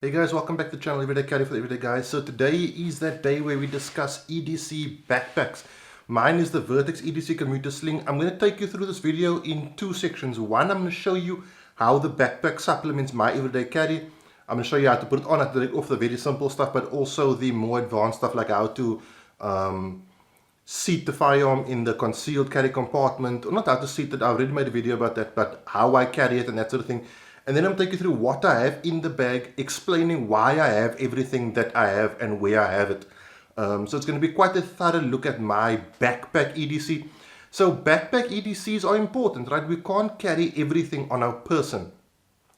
Hey guys, welcome back to the channel Everyday Carry for the Everyday Guys. So today is that day where we discuss EDC backpacks. Mine is the VERTX EDC Commuter Sling. I'm going to take you through this video in two sections. One, I'm going to show you how the backpack supplements my everyday carry. I'm going to show you how to put it on, how to take off the very simple stuff, but also the more advanced stuff like how to seat the firearm in the concealed carry compartment. Or not how to seat it, I've already made a video about that, but how I carry it and that sort of thing. And then I'm taking you through what I have in the bag, explaining why I have everything that I have and where I have it. So it's going to be quite a thorough look at my backpack EDC. So backpack EDCs are important, right? We can't carry everything on our person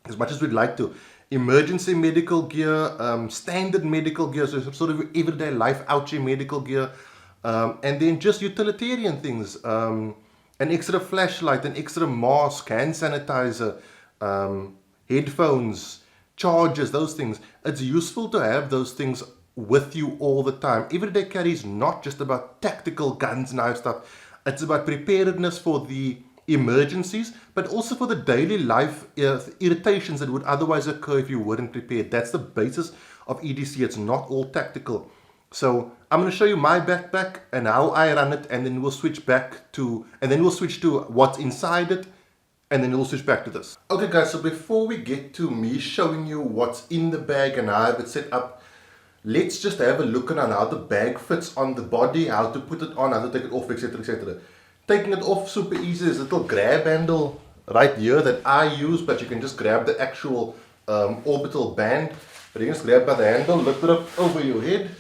as much as we'd like to. Emergency medical gear, standard medical gear, so sort of everyday life ouchie medical gear, and then just utilitarian things, an extra flashlight, an extra mask, hand sanitizer, headphones, chargers, those things. It's useful to have those things with you all the time. Everyday carry is not just about tactical guns, knives, stuff. It's about preparedness for the emergencies, but also for the daily life irritations that would otherwise occur if you weren't prepared. That's the basis of EDC. It's not all tactical. So I'm going to show you my backpack and how I run it, and then we'll switch to what's inside it. And then we'll switch back to this. Okay guys, so before we get to me showing you what's in the bag and how I have it set up, let's just have a look at how the bag fits on the body, how to put it on, how to take it off, etc, etc. Taking it off, super easy. There's a little grab handle right here that I use, but you can just grab the actual orbital band. But you can just grab by the handle, lift it up over your head,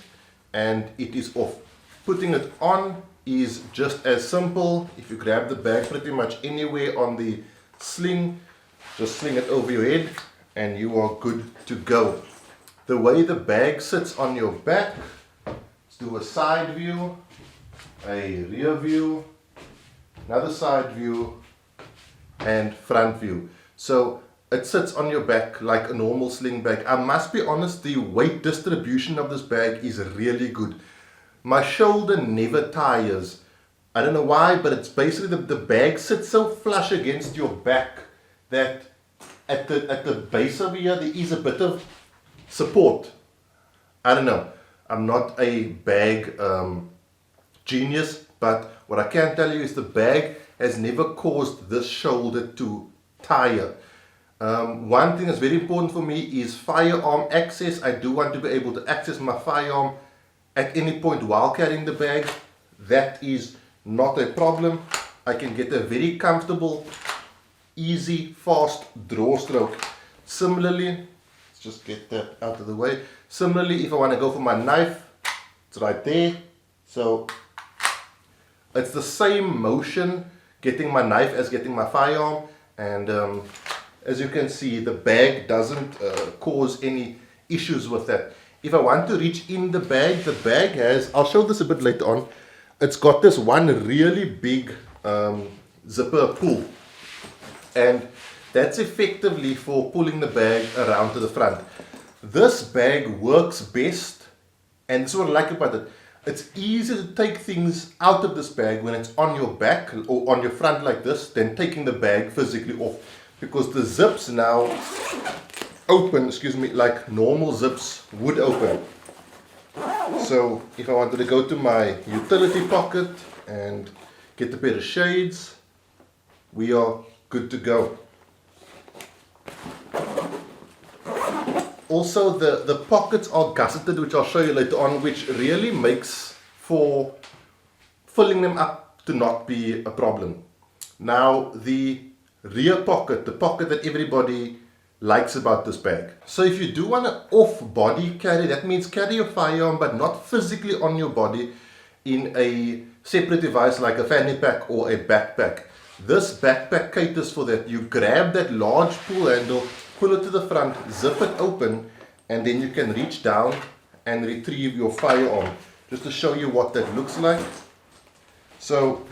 and it is off. Putting it on is just as simple. If you grab the bag pretty much anywhere on the sling, just sling it over your head and you are good to go. The way the bag sits on your back, let's do a side view, a rear view, another side view, and front view. So it sits on your back like a normal sling bag. I must be honest, the weight distribution of this bag is really good. My shoulder never tires. I don't know why, but it's basically the bag sits so flush against your back that at the base over here there is a bit of support. I don't know. I'm not a bag genius, but what I can tell you is the bag has never caused this shoulder to tire. One thing that's very important for me is firearm access. I do want to be able to access my firearm at any point while carrying the bag. That is not a problem. I can get a very comfortable, easy, fast draw stroke. Similarly, let's just get that out of the way. Similarly, if I want to go for my knife, it's right there. So it's the same motion getting my knife as getting my firearm. And as you can see, the bag doesn't cause any issues with that. If I want to reach in the bag has, I'll show this a bit later on, it's got this one really big zipper pull, and that's effectively for pulling the bag around to the front. This bag works best, and this is what I like about it. It's easy to take things out of this bag when it's on your back or on your front like this than taking the bag physically off, because the zips now open, like normal zips would open. So if I wanted to go to my utility pocket and get a pair of shades, we are good to go. Also the pockets are gusseted, which I'll show you later on, which really makes for filling them up to not be a problem. Now the rear pocket, the pocket that everybody likes about this bag. So if you do want an off-body carry, that means carry your firearm but not physically on your body in a separate device like a fanny pack or a backpack. This backpack caters for that. You grab that large pull handle, pull it to the front, zip it open, and then you can reach down and retrieve your firearm. Just to show you what that looks like. So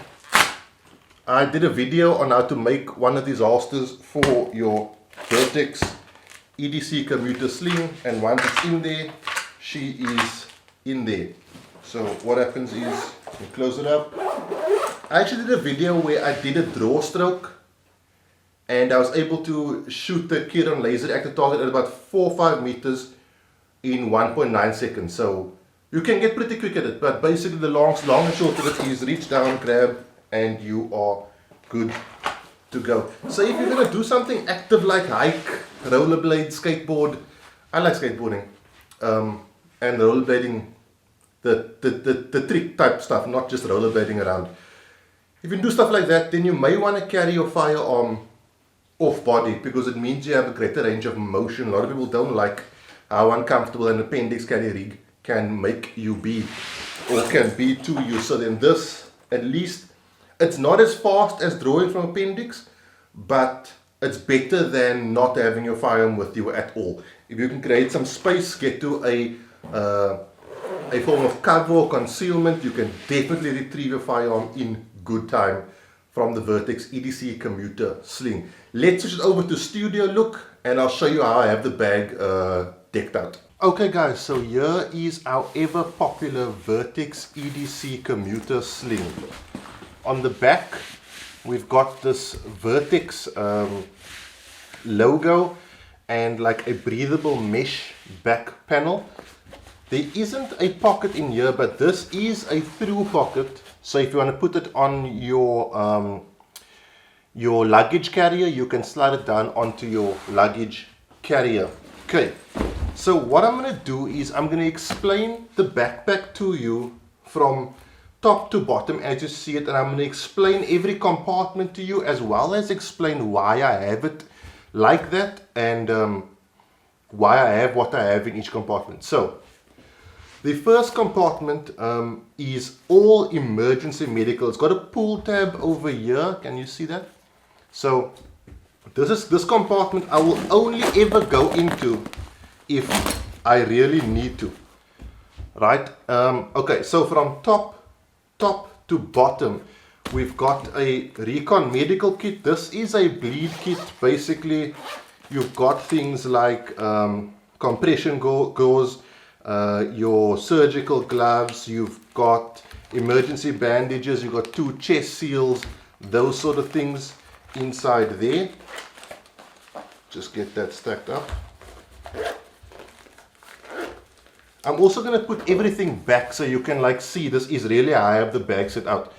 I did a video on how to make one of these holsters for your VERTX EDC Commuter Sling, and once it's in there, she is in there. So what happens is you close it up. I actually did a video where I did a draw stroke and I was able to shoot the Kiron laser active target at about 4 or 5 meters in 1.9 seconds. So you can get pretty quick at it, but basically the long and short of it is reach down, grab, and you are good to go. So if you're going to do something active like hike, rollerblade, skateboard, I like skateboarding, and rollerblading, the trick type stuff, not just rollerblading around. If you do stuff like that, then you may want to carry your firearm off body, because it means you have a greater range of motion. A lot of people don't like how uncomfortable an appendix carry rig can make you be, or can be to you. So then this, at least, it's not as fast as drawing from appendix, but it's better than not having your firearm with you at all. If you can create some space, get to a form of cover or concealment, you can definitely retrieve your firearm in good time from the VERTX EDC Commuter Sling. Let's switch it over to studio look, and I'll show you how I have the bag decked out. Okay guys, so here is our ever popular VERTX EDC Commuter Sling. On the back, we've got this VERTX logo and like a breathable mesh back panel. There isn't a pocket in here, but this is a through pocket. So if you want to put it on your luggage carrier, you can slide it down onto your luggage carrier. Okay, so what I'm going to do is I'm going to explain the backpack to you from top to bottom as you see it, and I'm going to explain every compartment to you, as well as explain why I have it like that, and why I have what I have in each compartment. So the first compartment is all emergency medical. It's got a pull tab over here. Can you see that? So this compartment I will only ever go into if I really need to. Right? Okay, so from top to bottom, we've got a recon medical kit. This is a bleed kit. Basically, you've got things like compression gauze, your surgical gloves, you've got emergency bandages, you've got 2 chest seals, those sort of things inside there. Just get that stacked up. I'm also going to put everything back so you can like see this is really how I have the bag set out.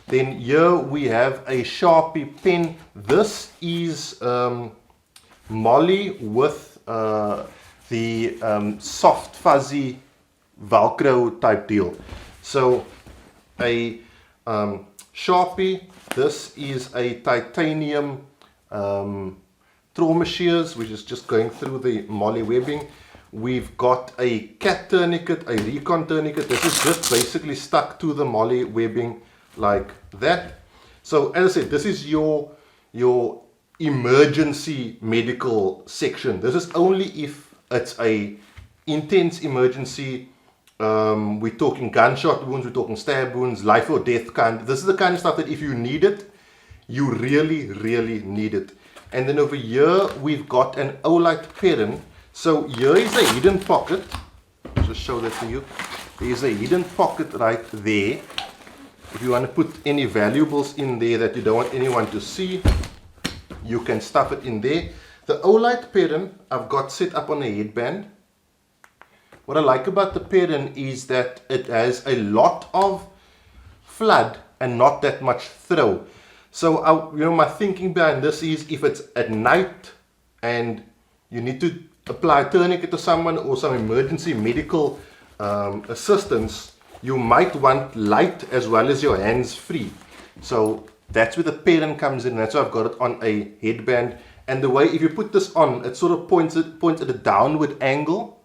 Then here we have a Sharpie pen. This is Molly with the soft fuzzy Velcro type deal. So a Sharpie, this is a titanium trauma shears, which is just going through the Molly webbing. We've got a cat tourniquet, a recon tourniquet. This is just basically stuck to the Molly webbing like that. So as I said, this is your emergency medical section. This is only if it's a intense emergency. We're talking gunshot wounds, we're talking stab wounds, life or death kind. This is the kind of stuff that if you need it, you really need it. And then over here we've got an Olight Perrin. So here is a hidden pocket. I'll just show that to you. There's a hidden pocket right there. If you want to put any valuables in there that you don't want anyone to see, you can stuff it in there. The Olight Perrin I've got set up on a headband. What I like about the Perrin is that it has a lot of flood and not that much throw. So my thinking behind this is if it's at night and you need to apply a tourniquet to someone or some emergency medical assistance, you might want light as well as your hands free. So that's where the Perrin comes in. That's why I've got it on a headband. And the way, if you put this on, it sort of points at a downward angle,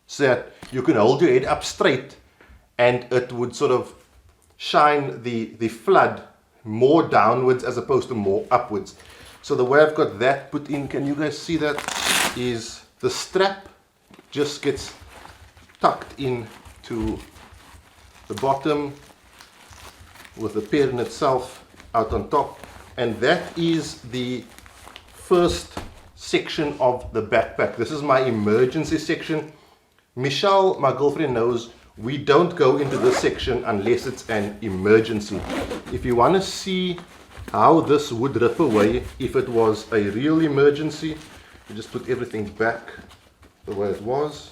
so that you can hold your head up straight and it would sort of shine the flood more downwards as opposed to more upwards. So the way I've got that put in, can you guys see that, is the strap just gets tucked in to the bottom with the Perrin itself out on top, and that is the first section of the backpack. This is my emergency section. Michelle, my girlfriend, knows we don't go into this section unless it's an emergency. If you want to see how this would rip away if it was a real emergency, you just put everything back the way it was.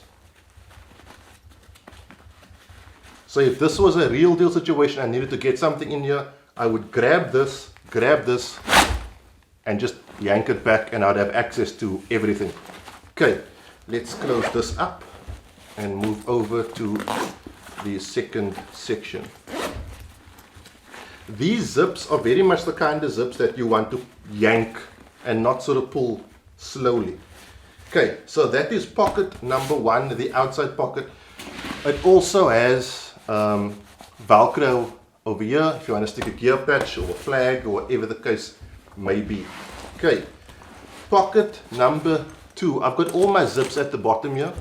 So if this was a real deal situation, I needed to get something in here, I would grab this, and just yank it back, and I'd have access to everything. Okay, let's close this up and move over to the second section. These zips are very much the kind of zips that you want to yank and not sort of pull slowly. Okay, so that is pocket number one, the outside pocket. It also has Velcro over here if you want to stick a gear patch or a flag or whatever the case may be. Okay, pocket number two. I've got all my zips at the bottom here.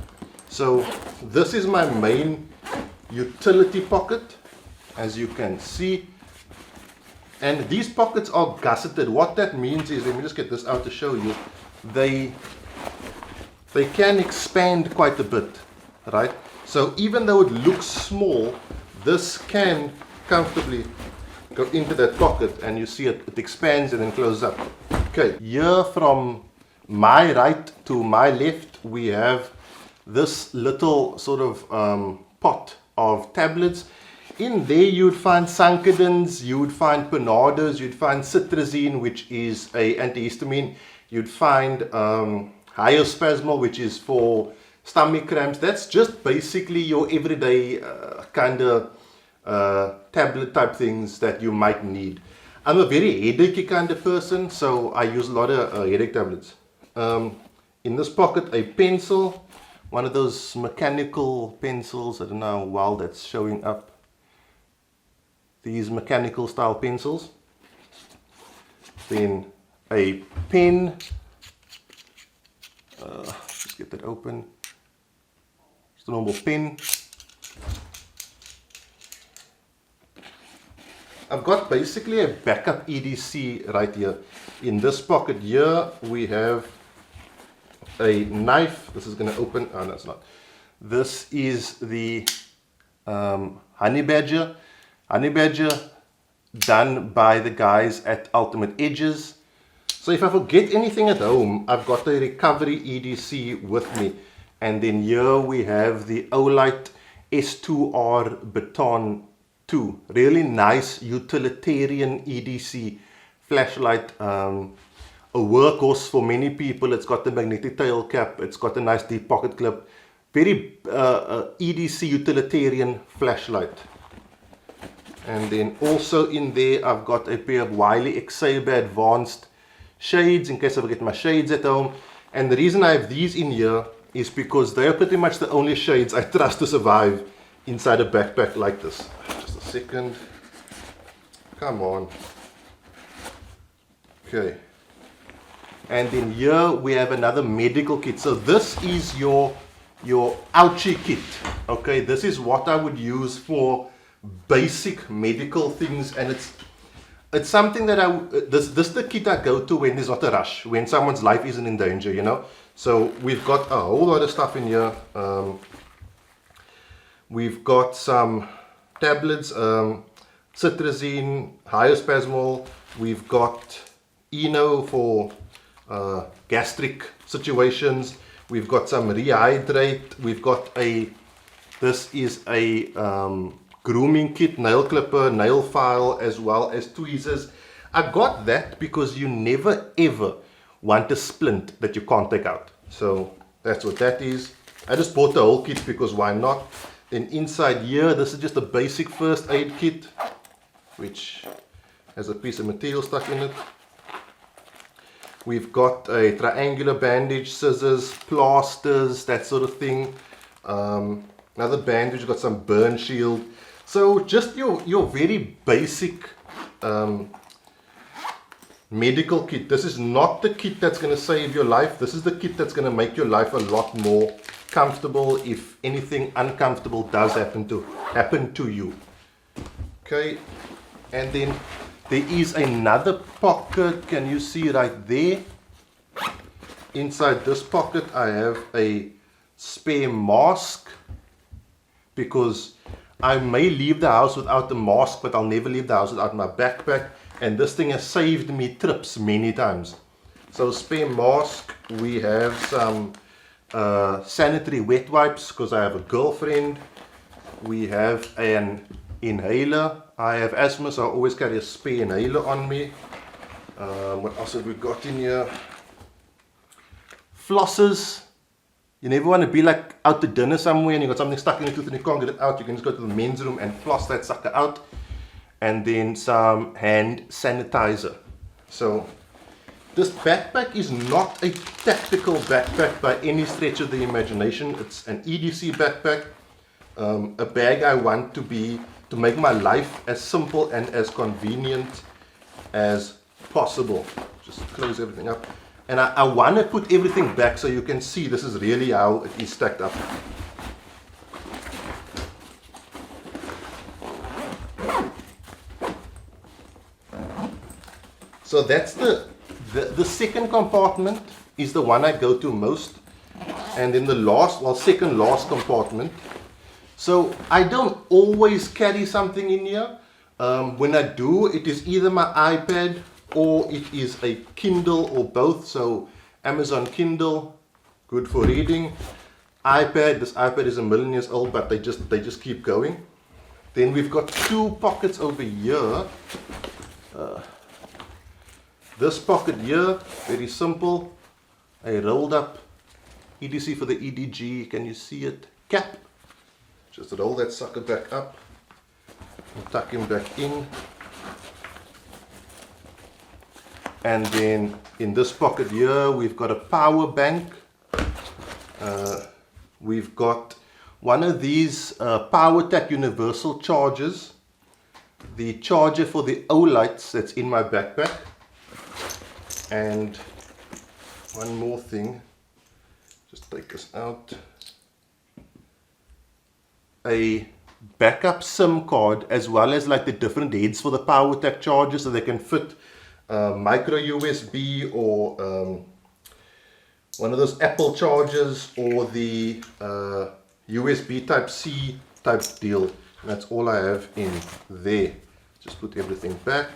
So this is my main utility pocket, as you can see. And these pockets are gusseted. What that means is, let me just get this out to show you, they can expand quite a bit, right? So even though it looks small, this can comfortably go into that pocket, and you see it expands and then closes up. Okay, here from my right to my left, we have this little sort of pot of tablets. In there you'd find Sancadins, you would find Panados, you'd find Citrazine, which is a antihistamine, you'd find Hyospasmal, which is for stomach cramps. That's just basically your everyday kind of tablet type things that you might need. I'm a very headachy kind of person, so I use a lot of headache tablets. In this pocket, a pencil, one of those mechanical pencils. I don't know how well that's showing up. These mechanical style pencils. Then a pen. Just get that open. Just a normal pen. I've got basically a backup EDC right here. In this pocket here, we have a knife. This is going to open. Oh, no, it's not. This is the Honey Badger. Honey Badger done by the guys at Ultimate Edges. So if I forget anything at home, I've got a recovery EDC with me. And then here we have the Olight S2R Baton 2. Really nice utilitarian EDC flashlight. A workhorse for many people. It's got the magnetic tail cap. It's got a nice deep pocket clip. Very EDC utilitarian flashlight. And then also in there, I've got a pair of Wiley X-Saber Advanced shades in case I forget my shades at home. And the reason I have these in here is because they are pretty much the only shades I trust to survive inside a backpack like this. Just a second. Come on. Okay. And then here we have another medical kit. So this is your ouchie kit. Okay, this is what I would use for basic medical things, and it's something that this is the kit I go to when there's not a rush, when someone's life isn't in danger, you know. So we've got a whole lot of stuff in here. We've got some tablets, Citrazine, Hyospasmal. We've got Eno for gastric situations. We've got some Rehydrate. We've got this is a grooming kit, nail clipper, nail file, as well as tweezers. I got that because you never ever want a splint that you can't take out. So that's what that is. I just bought the whole kit because why not? Then inside here, this is just a basic first aid kit, which has a piece of material stuck in it. We've got a triangular bandage, scissors, plasters, that sort of thing. Another bandage, got some burn shield. So just your very basic medical kit. This is not the kit that's going to save your life. This is the kit that's going to make your life a lot more comfortable if anything uncomfortable does happen to you. Okay, and then there is another pocket. Can you see right there? Inside this pocket I have a spare mask, because I may leave the house without the mask, but I'll never leave the house without my backpack, and this thing has saved me trips many times. So spare mask, we have some sanitary wet wipes because I have a girlfriend. We have an inhaler. I have asthma, so I always carry a spare inhaler on me. What else have we got in here? Flossers. You never want to be like out to dinner somewhere and you got something stuck in your tooth and you can't get it out. You can just go to the men's room and floss that sucker out. And then some hand sanitizer. So this backpack is not a tactical backpack by any stretch of the imagination. It's an EDC backpack, a bag I want to make my life as simple and as convenient as possible. Just close everything up. And I want to put everything back so you can see this is really how it is stacked up. So that's the second compartment is the one I go to most. And then the last, well, second last compartment. So I don't always carry something in here. When I do, it is either my iPad or it is a Kindle or both. So Amazon Kindle, good for reading. iPad, this iPad is a million years old, but they just keep going. Then we've got two pockets over here. This pocket here, very simple. A rolled up EDC for the EDG, can you see it? Cap. Just roll that sucker back up and tuck him back in. And then in this pocket here, we've got a power bank. We've got one of these PowerTac universal chargers. The charger for the O-lights that's in my backpack. And one more thing, just take this out. A backup SIM card as well as like the different heads for the PowerTac chargers so they can fit micro USB or one of those Apple chargers or the USB type C type deal. And that's all I have in there. Just put everything back.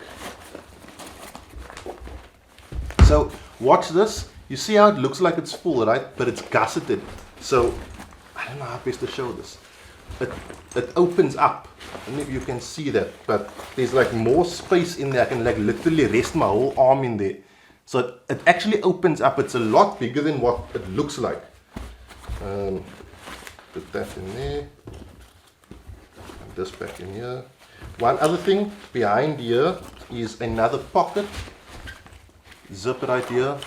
So watch this. You see how it looks like it's full, right? But it's gusseted. So I don't know how best to show this. It opens up. I don't know if you can see that, but there's like more space in there. I can like literally rest my whole arm in there. So it actually opens up. It's a lot bigger than what it looks like. Put that in there. And this back in here. One other thing behind here is another pocket. Zip right here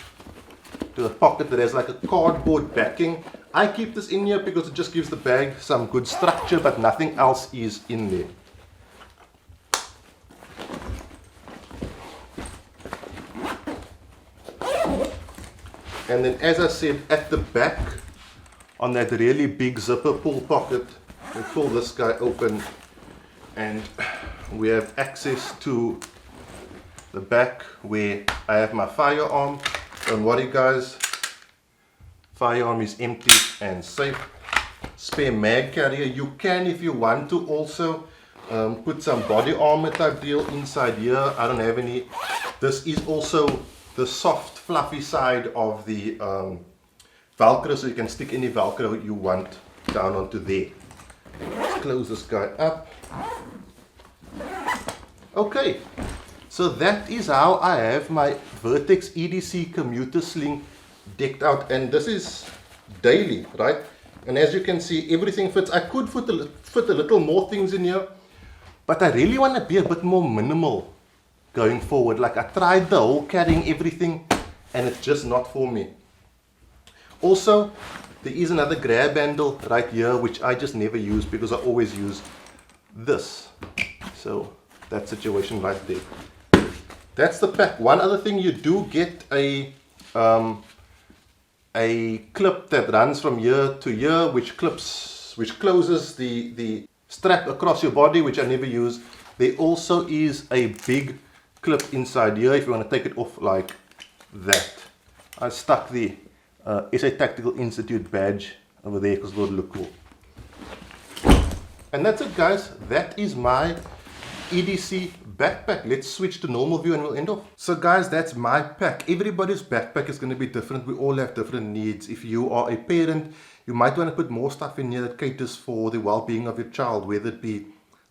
to a pocket that has like a cardboard backing. I keep this in here because it just gives the bag some good structure, but nothing else is in there. And then as I said, at the back on that really big zipper pull pocket, we pull this guy open and we have access to the back where I have my firearm. Don't worry guys, firearm is empty and safe. Spare mag carrier. You can, if you want to, also put some body armor type deal inside here. I don't have any. This is also the soft fluffy side of the Velcro, so you can stick any Velcro you want down onto there. Let's close this guy up. Okay. So that is how I have my VERTX EDC Commuter Sling decked out, and this is daily, right? And as you can see, everything fits. I could fit a little more things in here, but I really want to be a bit more minimal going forward. Like I tried the whole carrying everything and it's just not for me. Also, there is another grab handle right here which I just never use because I always use this. So that situation right there. That's the pack. One other thing, you do get a clip that runs from here to here, which closes the strap across your body, which I never use. There also is a big clip inside here if you want to take it off like that. I stuck the SA Tactical Institute badge over there because it would look cool. And that's it guys, that is my EDC backpack. Let's switch to normal view and we'll end off. So guys, that's my pack. Everybody's backpack is going to be different. We all have different needs. If you are a parent, You might want to put more stuff in here that caters for the well-being of your child, whether it be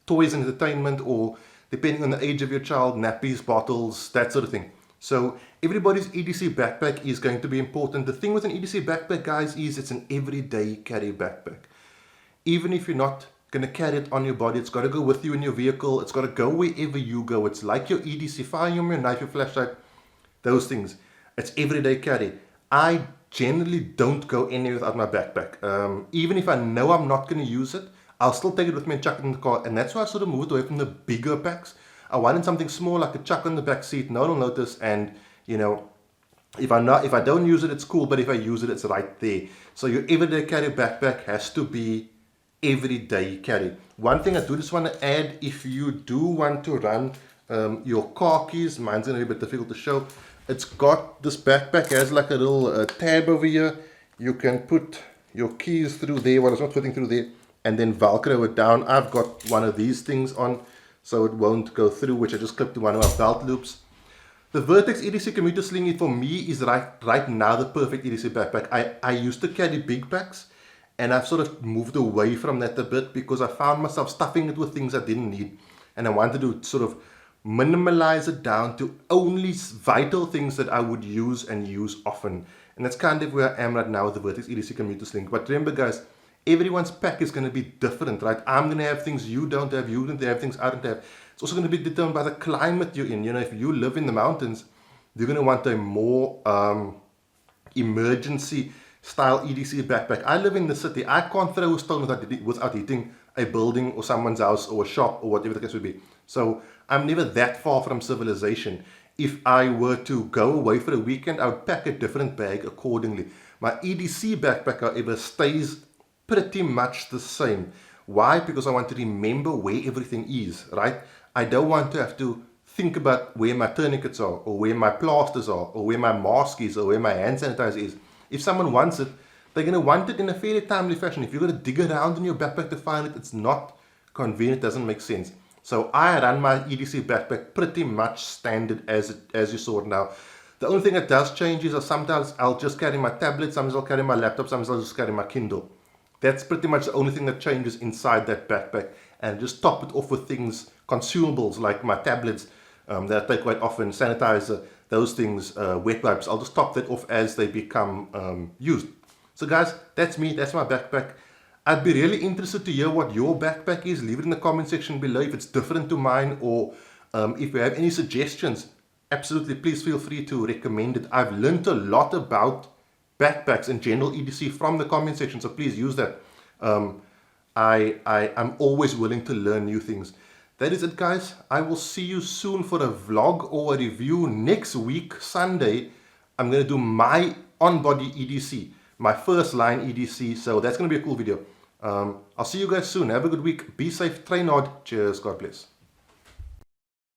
toys and entertainment, or depending on the age of your child, nappies, bottles, that sort of thing. So everybody's EDC backpack is going to be important. The thing with an EDC backpack, guys, is it's an everyday carry backpack. Even if you're not going to carry it on your body, it's got to go with you in your vehicle. It's got to go wherever you go. It's like your EDC firearm, your knife, your flashlight, those things. It's everyday carry. I generally don't go anywhere without my backpack. Even if I know I'm not going to use it, I'll still take it with me and chuck it in the car. And that's why I sort of moved away from the bigger packs. I wanted something small I could chuck on the back seat. No one will notice. And, you know, if I don't use it, it's cool. But if I use it, it's right there. So your everyday carry backpack has to be everyday carry. One thing I do just want to add, if you do want to run your car keys, mine's going to be a bit difficult to show. It's got, this backpack has like a little tab over here. You can put your keys through there while it's not fitting through there, and then Velcro it down. I've got one of these things on so it won't go through, which I just clipped to one of my belt loops. The VERTX EDC Commuter Sling for me is right now the perfect EDC backpack. I used to carry big packs, and I've sort of moved away from that a bit because I found myself stuffing it with things I didn't need, and I wanted to sort of minimalize it down to only vital things that I would use and use often. And that's kind of where I am right now with the VERTX EDC Commuter Sling. But remember, guys, everyone's pack is going to be different, right? I'm going to have things you don't have, you don't have things I don't have. It's also going to be determined by the climate you're in. You know, if you live in the mountains, you're going to want a more emergency style EDC backpack. I live in the city. I can't throw a stone without hitting a building or someone's house or a shop or whatever the case would be. So I'm never that far from civilization. If I were to go away for a weekend, I would pack a different bag accordingly. My EDC backpack, however, stays pretty much the same. Why? Because I want to remember where everything is, right? I don't want to have to think about where my tourniquets are, or where my plasters are, or where my mask is, or where my hand sanitizer is. If someone wants it, they're going to want it in a fairly timely fashion. If you're going to dig around in your backpack to find it, it's not convenient, it doesn't make sense. So I run my EDC backpack pretty much standard as you saw it now. The only thing that does change is sometimes I'll just carry my tablet, sometimes I'll carry my laptop, sometimes I'll just carry my Kindle. That's pretty much the only thing that changes inside that backpack, and just top it off with things, consumables like my tablets that I take quite often, sanitizer, those things, wet wipes. I'll just top that off as they become used. So guys, that's me, that's my backpack. I'd be really interested to hear what your backpack is. Leave it in the comment section below if it's different to mine, or if you have any suggestions, absolutely, please feel free to recommend it. I've learned a lot about backpacks and general EDC from the comment section, so please use that. I'm always willing to learn new things. That is it, guys. I will see you soon for a vlog or a review next week, Sunday. I'm going to do my on-body EDC, my first line EDC, so that's going to be a cool video. I'll see you guys soon. Have a good week. Be safe, train hard. Cheers. God bless.